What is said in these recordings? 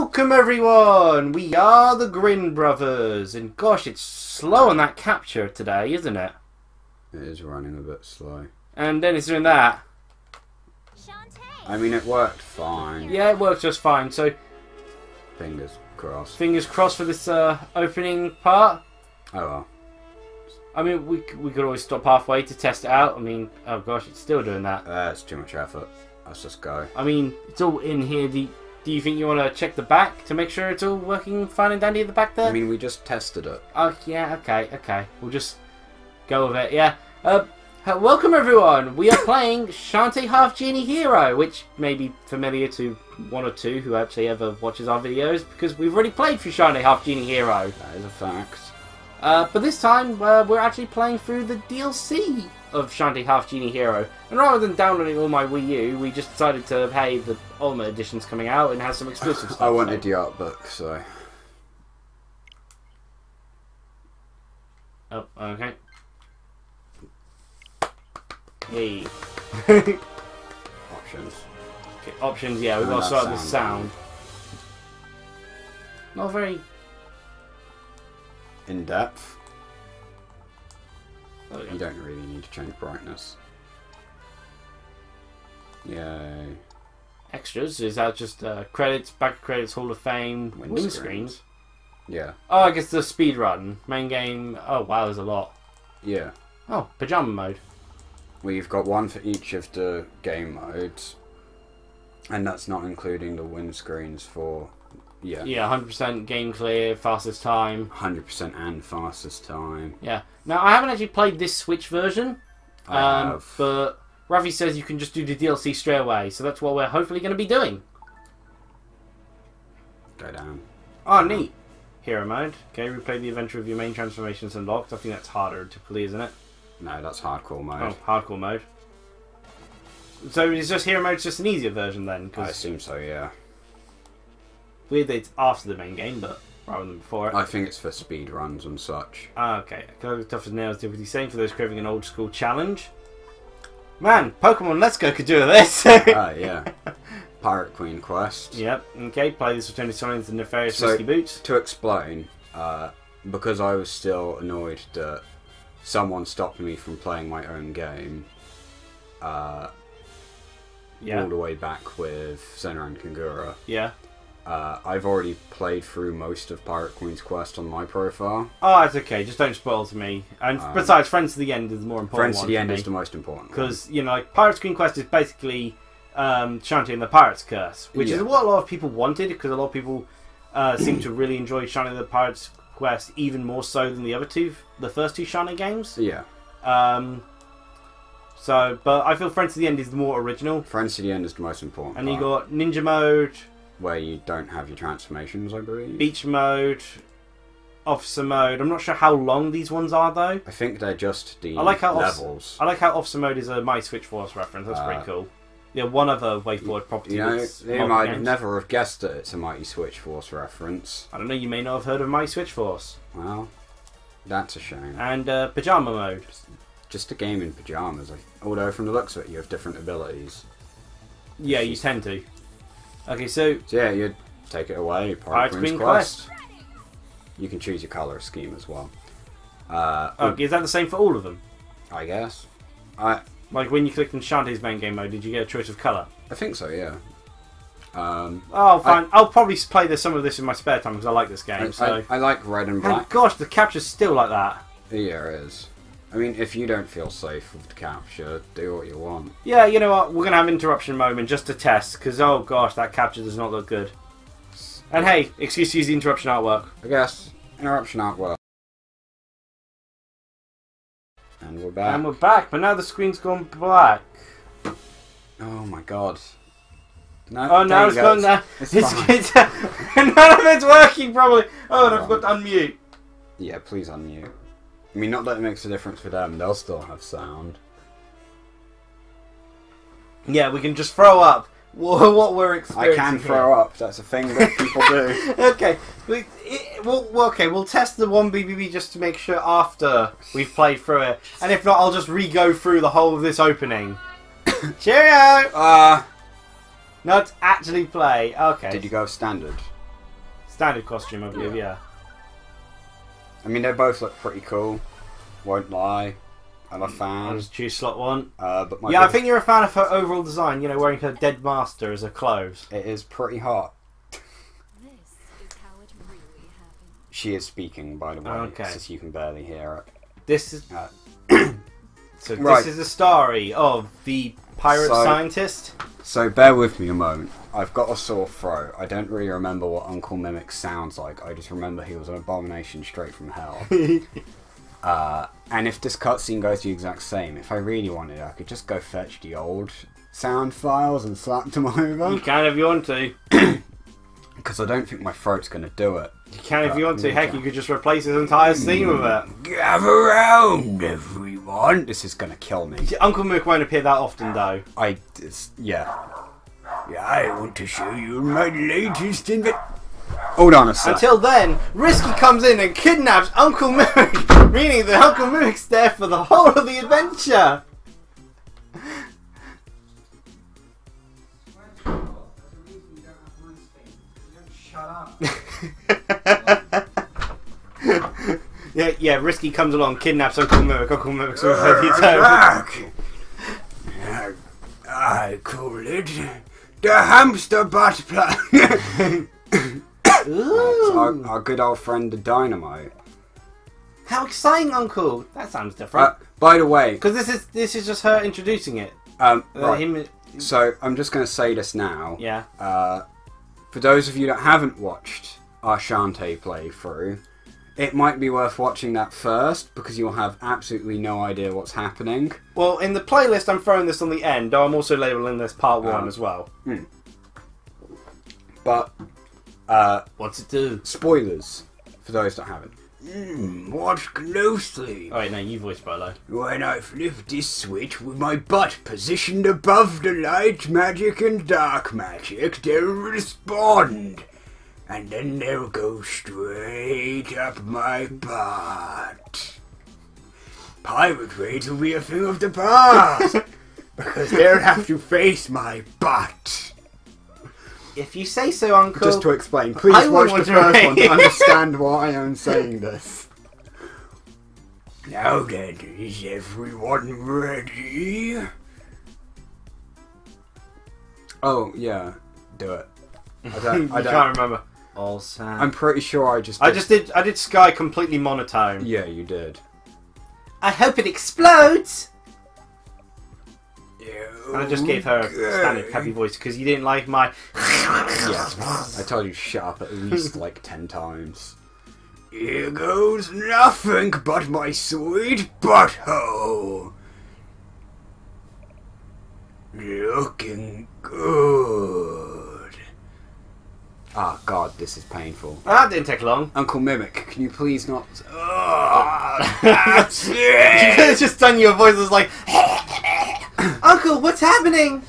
Welcome everyone! We are the Grin brothers, and gosh, it's slow on that capture today, isn't it? It is running a bit slow. And then it's doing that. Shantae. I mean, it worked fine. Yeah, it worked just fine, so Fingers crossed. fingers crossed for this opening part. Oh well. I mean, we could always stop halfway to test it out. I mean, oh gosh, it's still doing that. It's too much effort. Let's just go. I mean, it's all in here. Do you think you want to check the back to make sure it's all working fine and dandy at the back there? I mean, we just tested it. Oh, yeah, okay. We'll just go with it, yeah. Welcome, everyone. We are playing Shantae Half-Genie Hero, which may be familiar to one or two who actually ever watches our videos, because we've already played through Shantae Half-Genie Hero. That is a fact. But this time, we're actually playing through the DLC of Shantae Half-Genie Hero. And rather than downloading all my Wii U, we just decided to, hey, the Ultimate Edition's coming out and has some exclusive stuff. I wanted the art book, so... Oh, okay. Hey. Options. Okay, options, yeah, we've got to start with sound. Not very... In depth. Oh, yeah. You don't really need to change brightness. Yay. Extras, is that just credits, back credits, Hall of Fame, win screens? Yeah. Oh, I guess the speed run, main game. Oh wow, there's a lot. Yeah. Oh, pajama mode. We've got one for each of the game modes. And that's not including the win screens for... Yeah. Yeah, 100% game clear, fastest time. 100% and fastest time. Yeah. Now, I haven't actually played this Switch version. I have. But Raphie says you can just do the DLC straight away, so that's what we're hopefully going to be doing. Go down. Oh, neat. Hero mode. Okay, replay the adventure of your main transformations unlocked. I think that's harder typically, isn't it? No, that's hardcore mode. Oh, hardcore mode. So is just hero mode just an easier version then? I assume so, yeah. Weird that it's after the main game, but rather than before it. I think it's for speed runs and such. Ah, okay. Tough as nails, difficulty same for those craving an old school challenge. Man, Pokemon Let's Go could do this. Yeah. Pirate Queen quest. Yep. Okay. Play this with Tony Sonic and Nefarious So, Whiskey Boots. To explain, because I was still annoyed that someone stopped me from playing my own game, all the way back with Senna and Kangura. Yeah. I've already played through most of Pirate Queen's quest on my profile. Oh, it's okay. Just don't spoil to me. And besides, Friends to the End is the more important Friends to the End is the most important. Because, you know, like, Pirate's Queen quest is basically Shantae and the Pirate's Curse, which is what a lot of people wanted, because a lot of people seem to really enjoy Shantae and the Pirate's Quest even more so than the first two Shantae games. Yeah. But I feel Friends to the End is the more original. Friends to the End is the most important. And you got Ninja Mode, where you don't have your transformations, I believe. Beach Mode, Officer Mode. I'm not sure how long these ones are though. I think they're just the levels. I like how Officer Mode is a My Switch Force reference. That's pretty cool. Yeah, one other WayForward property. You know, they might never have guessed that it's a Mighty Switch Force reference. I don't know, you may not have heard of My Switch Force. Well, that's a shame. And Pajama Mode. Just a game in pyjamas. Although from the looks of it, you have different abilities. Yeah, you tend to. Okay, so yeah, you'd take it away. Pirate Queen's Quest. You can choose your colour scheme as well. Okay, is that the same for all of them? I guess. Like when you clicked on Shantae's main game mode, did you get a choice of colour? I think so, yeah. Oh, fine. I'll probably play some of this in my spare time because I like this game. I like red and black. And gosh, the capture's still like that. Yeah, it is. I mean, if you don't feel safe with the capture, do what you want. Yeah, you know what? We're going to have an interruption moment just to test, because, oh gosh, that capture does not look good. And hey, excuse to use the interruption artwork. I guess. Interruption artwork. And we're back. And we're back, but now the screen's gone black. Oh my god. No, oh, now it's gone there. It's fine. None of it's working properly. Oh, and I forgot to unmute. Yeah, please unmute. I mean, not that it makes a difference for them, they'll still have sound. Yeah, we can just throw up what we're experiencing. I can throw up, that's a thing that people do. Okay, we'll test the 1BBB just to make sure after we've played through it. And if not, I'll just re-go through the whole of this opening. Cheerio! Not actually play, okay. Did you go standard? standard costume, I believe. Yeah. I mean, they both look pretty cool. Won't lie. I'm a I'll fan. just choose slot 1. But my Yeah, I think you're a fan of her overall design. You know, wearing her dead master as her clothes. it is pretty hot. This is how it really happened. She is speaking, by the way, Okay. since you can barely hear it. This is so. Right. This is the story of the pirate scientist. So bear with me a moment. I've got a sore throat. I don't really remember what Uncle Mimic sounds like. I just remember he was an abomination straight from hell. And if this cutscene goes the exact same, if I really wanted, I could just go fetch the old sound files and slap them over. You can if you want to. Because I don't think my throat's going to do it. You can if you want to. Heck, you could just replace his entire scene with it. Gather round, everyone. This is going to kill me. Uncle Mook won't appear that often, though. Yeah, I want to show you my latest Hold on a sec. Until then, Risky comes in and kidnaps Uncle Mook, meaning that Uncle Mook's there for the whole of the adventure. Yeah, Risky comes along, kidnaps Uncle Mook. Uncle Mook's already I call it the hamster butt plan. Our good old friend the Dynamite. How exciting, Uncle! That sounds different. By the way, because this is just her introducing it. Right. So I'm just going to say this now. Yeah. For those of you that haven't watched our Shantae playthrough, it might be worth watching that first because you'll have absolutely no idea what's happening. Well, in the playlist, I'm throwing this on the end, though I'm also labeling this part 1 as well. But what's it do? Spoilers for those that haven't. Watch closely. Oh wait, no, you voiced Bolo. When I flip this switch with my butt positioned above the light magic and dark magic, they'll respond. And then they'll go straight up my butt. Pirate raids will be a thing of the past. Because they'll have to face my butt. If you say so, Uncle. Just to explain, please watch the first one to understand why I am saying this. Now then, is everyone ready? Oh, yeah. Do it. I can't remember. All sound. I'm pretty sure I just I did Sky completely monotone. Yeah, you did. I hope it explodes! Yeah, and I just gave her a standard happy voice because you didn't like my... Yeah, I told you to shut up at least like 10 times. Here goes nothing but my sweet butthole. Looking good. Ah, God, this is painful. That didn't take long. Uncle Mimic, can you please not... Oh, that's it! You could have just done your voice as like... Uncle, what's happening?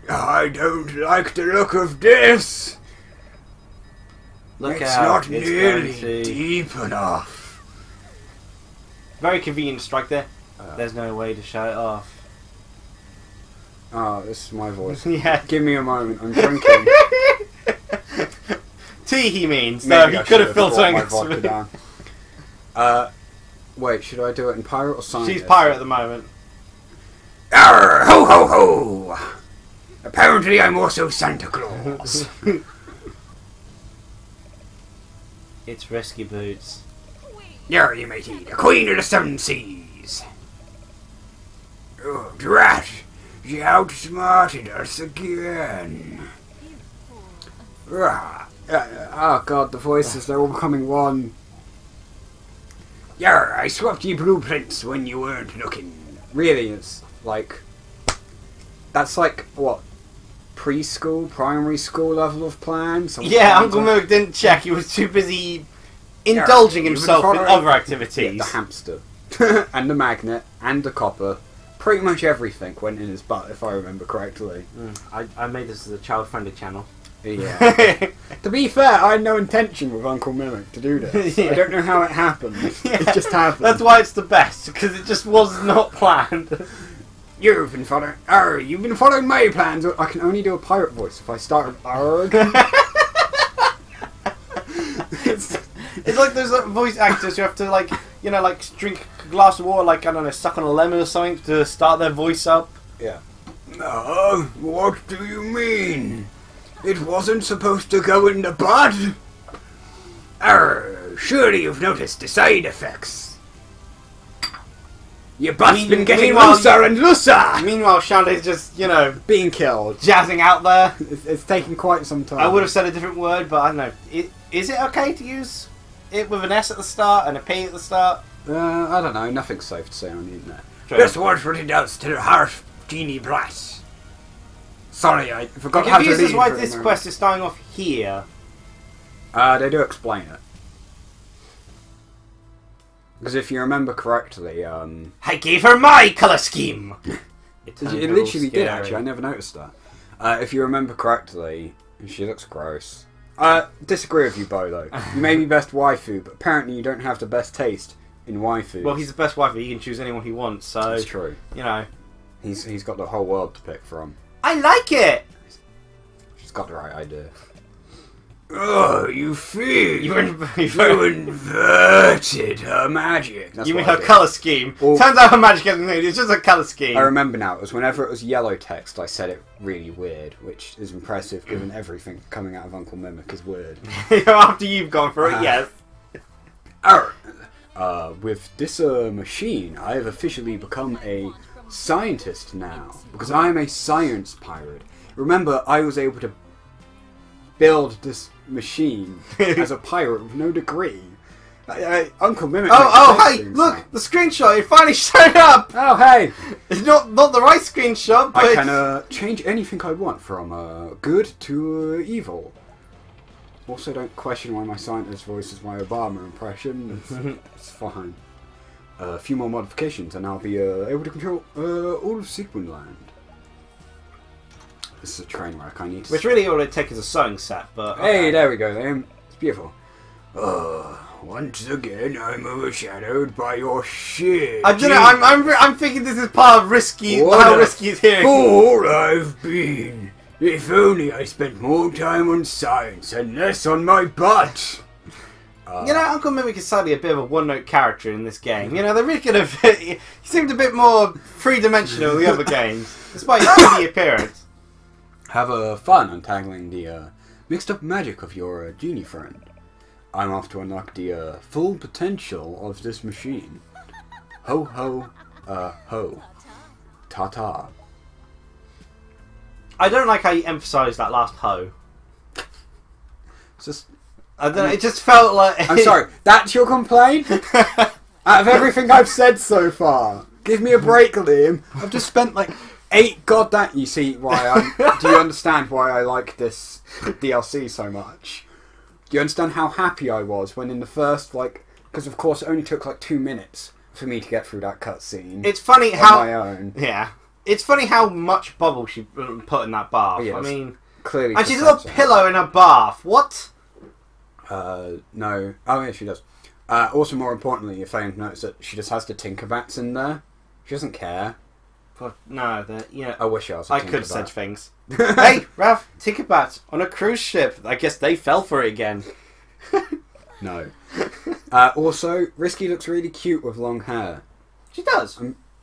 I don't like the look of this. Look it's out. Not nearly deep enough. Very convenient strike there. There's no way to shut it off. Oh, this is my voice. Yeah. Give me a moment, I'm drinking. Tea, he means. Maybe No, I he could have filled my something. vodka down. Wait, should I do it in pirate or scientist? She's pirate at the moment. Arr, ho ho ho! Apparently I'm also Santa Claus. It's Rescue Boots. Yar, you matey, the Queen of the Seven Seas. Oh, drat! She outsmarted us again. Oh God, the voices, they're all becoming one. Yar, I swapped ye blueprints when you weren't looking. Really, it's like... That's like, what? Preschool, primary school level of plan? Yeah, Uncle Moog didn't check. He was too busy indulging himself in other activities. Yeah, the hamster. And the magnet, and the copper. Pretty much everything went in his butt, if I remember correctly. I made this as a child-friendly channel. Yeah. To be fair, I had no intention with Uncle Mimic to do this. Yeah. I don't know how it happened. Yeah. It just happened. That's why it's the best, because it just was not planned. You've been following my plans. I can only do a pirate voice if I start with arg. It's like those voice actors who have to like drink a glass of water, like I don't know, suck on a lemon or something to start their voice up. Yeah. No, what do you mean? It wasn't supposed to go in the bud? Surely you've noticed the side effects. Your butt's been getting looser and looser! Meanwhile, Shantae's just, being killed. jazzing out there. It's taking quite some time. I would have said a different word, but I don't know. Is it okay to use it with an S at the start and a P at the start? I don't know. Nothing's safe to say on the internet. True. This was written down to the Half-Genie Brass. Sorry, I forgot how to read. This is why this quest is starting off here. They do explain it. Because if you remember correctly, I gave her my colour scheme! It literally did, actually. I never noticed that. If you remember correctly, she looks gross. Disagree with you, Bo, though. You may be best waifu, but apparently you don't have the best taste in waifus. Well, he's the best waifu. He can choose anyone he wants, so... That's true. He's got the whole world to pick from. I like it! She's got the right idea. Oh, you feel you inverted her magic. That's you mean her colour scheme? Turns out her magic isn't new, it's just a colour scheme. I remember now, it was whenever it was yellow text, I said it really weird, which is impressive given everything coming out of Uncle Mimic is weird. After you've gone for it, yes. With this machine, I have officially become a scientist now, because I am a science pirate. Remember, I was able to build this machine as a pirate with no degree. Uncle Mimic. Hey, look, the screenshot. It finally showed up. Oh, hey, it's not the right screenshot. But I can change anything I want from good to evil. Also, don't question why my scientist voice is my Obama impression. It's fine. A few more modifications, and I'll be able to control all of Sequin Land. This is a train wreck. I need to. Which really all it takes is a sewing set, but hey, there we go. Then it's beautiful. Once again, I'm overshadowed by your shit. I don't know. I'm thinking this is part of risky. How risky is here? Fool I've been. If only I spent more time on science and less on my butt. Uncle Mimic is sadly a bit of a one-note character in this game. They really could have. He seemed a bit more three-dimensional in the other games, despite his 2D appearance. Have fun untangling the mixed-up magic of your genie friend. I'm off to unlock the full potential of this machine. Ho ho, ho. Ta-ta. I don't like how you emphasised that last ho. It's just... I don't know, it just felt like... I'm sorry, that's your complaint? Out of everything I've said so far. Give me a break, Liam. I've just spent like 8 goddamn... You see why do you understand why I like this DLC so much? Do you understand how happy I was when in the first, because of course it only took like 2 minutes for me to get through that cutscene. It's funny how... on my own. Yeah. It's funny how much bubble she put in that bath. Yeah, I mean... Clearly. And she's got a pillow in her bath. What? No. Oh, yeah, she does. Also, more importantly, if I notice that she just has the Tinkerbats in there. She doesn't care. But no, I wish I was a I Tinkerbat. could have said things. Hey, Raph, Tinkerbats on a cruise ship. I guess they fell for it again. No. Also, Risky looks really cute with long hair. She does.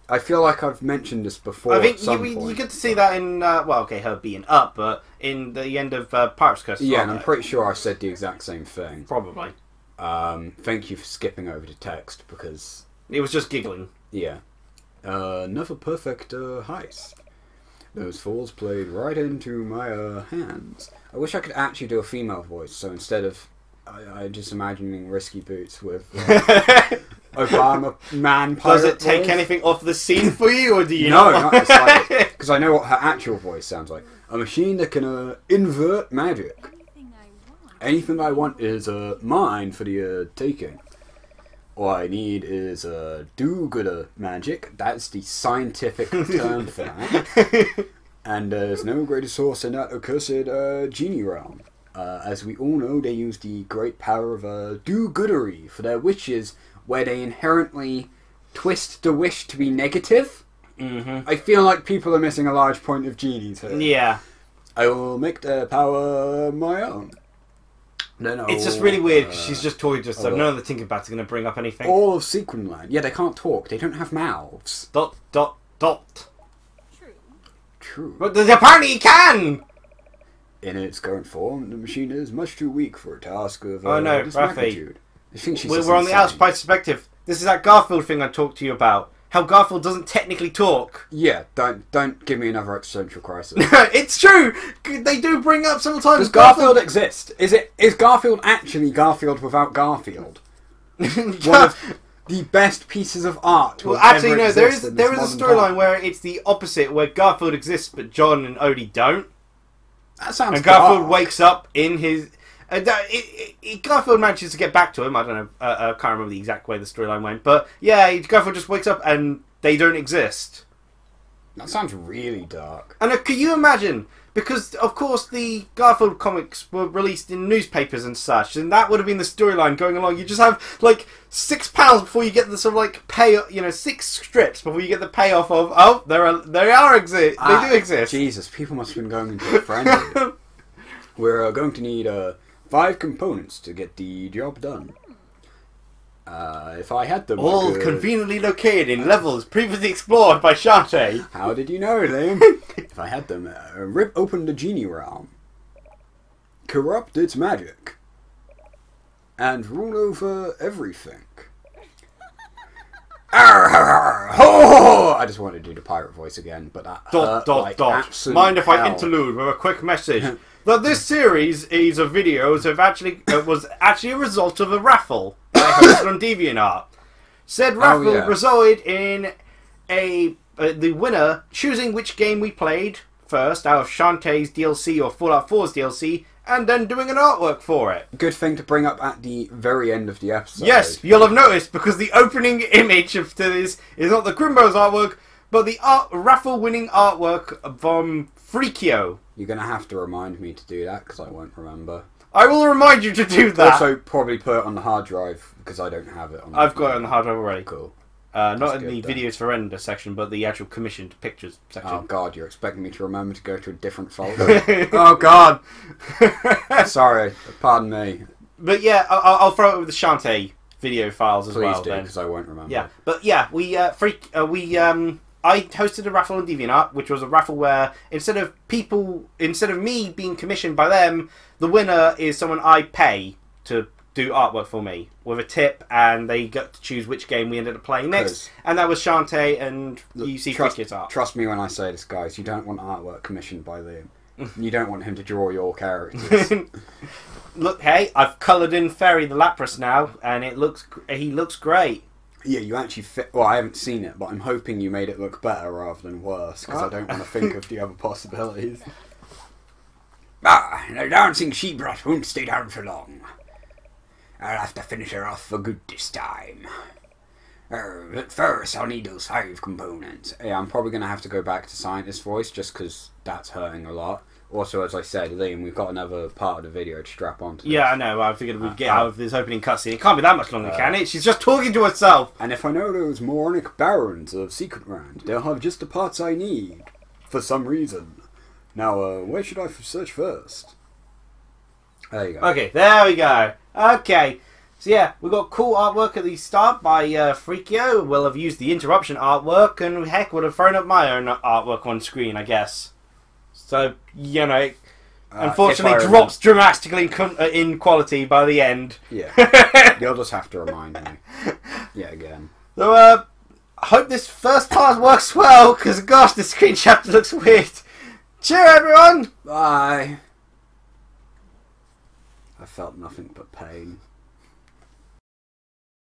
I feel like I've mentioned this before. I think at some point. you get to see that in her being up, but in the end of Pirate's Curse. Yeah, and I'm pretty sure I said the exact same thing. Probably. Thank you for skipping over to text because it was just giggling. Yeah. Another perfect heist. Those fools played right into my hands. I wish I could actually do a female voice, so instead of I just imagining Risky Boots with Obama man pirate. Does it take anything off the scene for you, or do you No, not? not the slightest. Because I know what her actual voice sounds like. A machine that can invert magic. Anything I want is mine for the taking. All I need is do-gooder magic. That's the scientific term for that. And there's no greater source in that accursed genie realm. As we all know, they use the great power of do-goodery for their wishes, where they inherently twist the wish to be negative. Mm-hmm. I feel like people are missing a large point of genies here. Yeah. I will make their power my own. No. It's just really weird because she's just talking to us, so none of the Tinkerbats are going to bring up anything. All of Sequinland. Yeah, they can't talk. They don't have mouths. ... True. But apparently he can! In its current form, the machine is much too weak for a task of Oh no, this Raphie. magnitude. I think she's We're on the outside perspective. This is that Garfield thing I talked to you about. How Garfield doesn't technically talk. Yeah, don't give me another existential crisis. It's true! They do bring up sometimes... Does Garfield exist? Is Garfield actually Garfield without Garfield? One of the best pieces of art. Well, actually, no. There is a storyline where it's the opposite, where Garfield exists, but John and Odie don't. That sounds. And Garfield dark. wakes up in his. Garfield manages to get back to him. I don't know. I can't remember the exact way the storyline went, but yeah, Garfield just wakes up and they don't exist. That sounds really dark. And can you imagine? Because, of course, the Garfield comics were released in newspapers and such, and that would have been the storyline going along. You just have, like, £6 before you get the sort of, like, 6 strips before you get the payoff of, oh, they do exist. Jesus, people must have been going into a frenzy. We're going to need 5 components to get the job done. If I had them... All conveniently located in levels previously explored by Shantae. How did you know, Liam? If I had them, rip open the genie realm, corrupt its magic, and rule over everything. I just wanted to do the pirate voice again, but that Mind if I interlude with a quick message? That this series is of videos was actually a result of a raffle that I hosted on DeviantArt. Said raffle resulted in the winner choosing which game we played first out of Shantae's DLC or Fallout 4's DLC, and then doing an artwork for it. Good thing to bring up at the very end of the episode. Yes, you'll have noticed, because the opening image of this is not the Grimbos artwork, but the raffle-winning artwork from Freakio. You're going to have to remind me to do that, because I won't remember. I will remind you to do that. Also, probably put it on the hard drive, because I don't have it on. I've got it on the hard drive already. Cool. Not in the videos for render section, but the actual commissioned pictures section. Oh god, you're expecting me to remember to go to a different folder. Oh god. Sorry, pardon me. But yeah, I'll throw it with the Shantae video files as well. Please do, because I won't remember. Yeah, but yeah, I hosted a raffle on DeviantArt, which was a raffle where instead of me being commissioned by them, the winner is someone I pay to do artwork for me with a tip, and they got to choose which game we ended up playing next, and that was Shantae and UC Cricket's art. Trust me when I say this, guys, you don't want artwork commissioned by Liam. You don't want him to draw your characters. Look, hey, I've coloured in Ferry the Lapras now, and he looks great. Yeah, you actually fit... Well, I haven't seen it, but I'm hoping you made it look better rather than worse, because I don't want to think of the other possibilities. The dancing she-brat won't stay down for long. I'll have to finish her off for good this time. But first, I'll need those 5 components. Yeah, I'm probably going to have to go back to scientist voice, just because that's hurting a lot. Also, as I said, Liam, we've got another part of the video to strap onto. Yeah, I know. I figured we'd get out of this opening cutscene. It can't be that much longer, can it? She's just talking to herself. And if I know those moronic barons of Secretland, they'll have just the parts I need. For some reason. Now, where should I search first? There you go. Okay, there we go. Okay. So yeah, we've got cool artwork at the start by Freakio. We'll have used the interruption artwork, and heck, would have thrown up my own artwork on screen, I guess. So, you know, unfortunately drops dramatically in quality by the end. Yeah. You'll just have to remind me. Yeah, again. So, I hope this first part works well, because gosh, the screen chapter looks weird. Cheer, everyone! Bye. I felt nothing but pain.